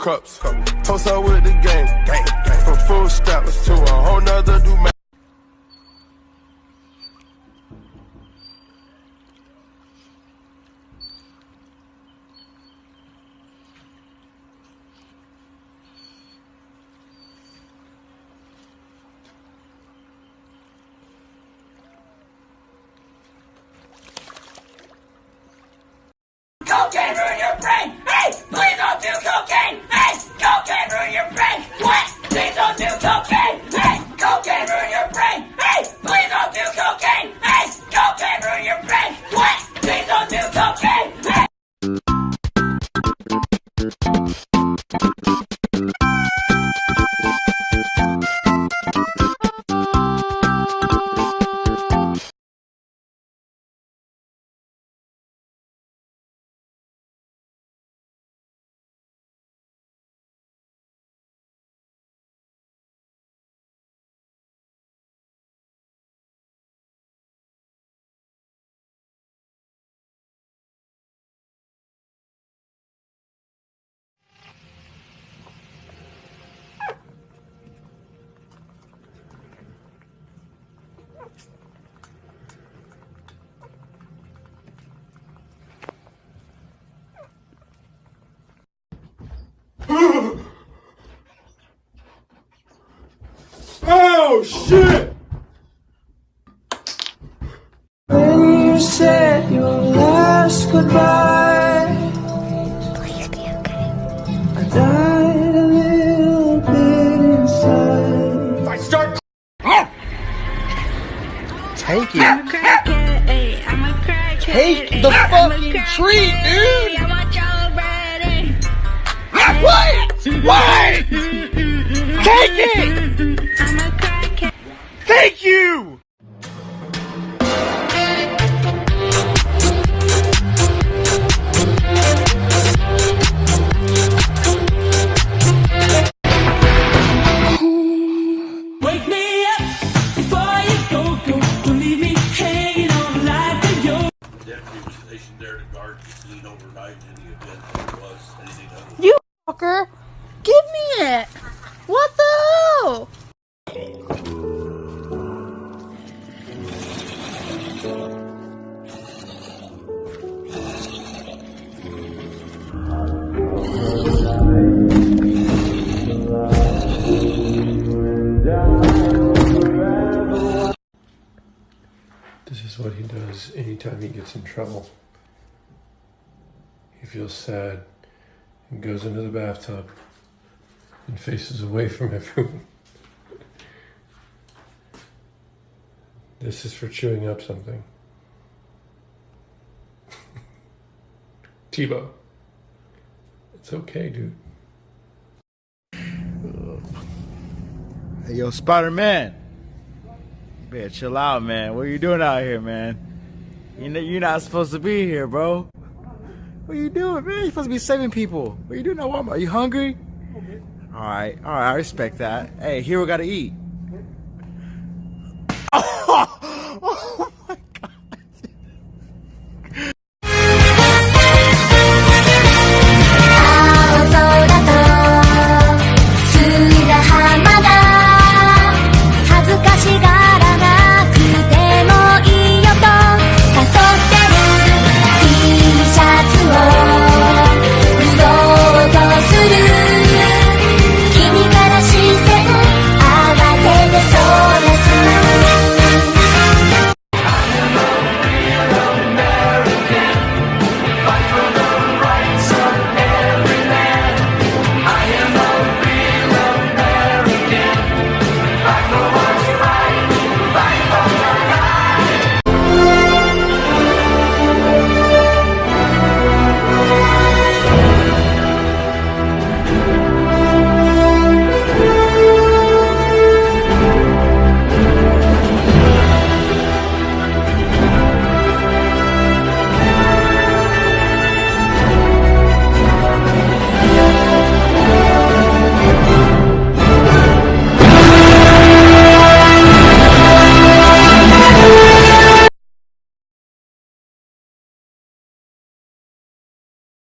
cups. Toast up with the gang. From full steps to a whole nother do. Cocaine ruin your brain! Hey! Please don't do cocaine! Hey! Cocaine ruin your brain! What? Please don't do cocaine! Hey! Cocaine ruin your brain! Hey! Please don't do cocaine! Hey! Cocaine ruin your brain! What? Please don't do cocaine! Hey! Oh shit! When you said your last goodbye, Please be okay. I died a little bit inside. If I start Take it. I'm a crackhead, ayy. I'm a crackhead. Take ayy. the I'm a fucking crackhead, treat, dude. ayy. I want your bread, ayy. Wait! Wait! Take it! I'm a crackhead. Thank you! Wake me up before you go. Don't leave me hanging on like a yo. The deputy was stationed there to guard the scene overnight in the event there was anything other. You fucker! Give me it! What the hell? This is what he does anytime he gets in trouble. He feels sad and goes into the bathtub and faces away from everyone. This is for chewing up something. Tebow, it's okay, dude. Hey, yo, Spider-Man. You better chill out, man. What are you doing out here, man? You're not supposed to be here, bro. What are you doing, man? You're supposed to be saving people. What are you doing at Walmart? Are you hungry? Alright, I respect that. Hey, Hero gotta eat. Oh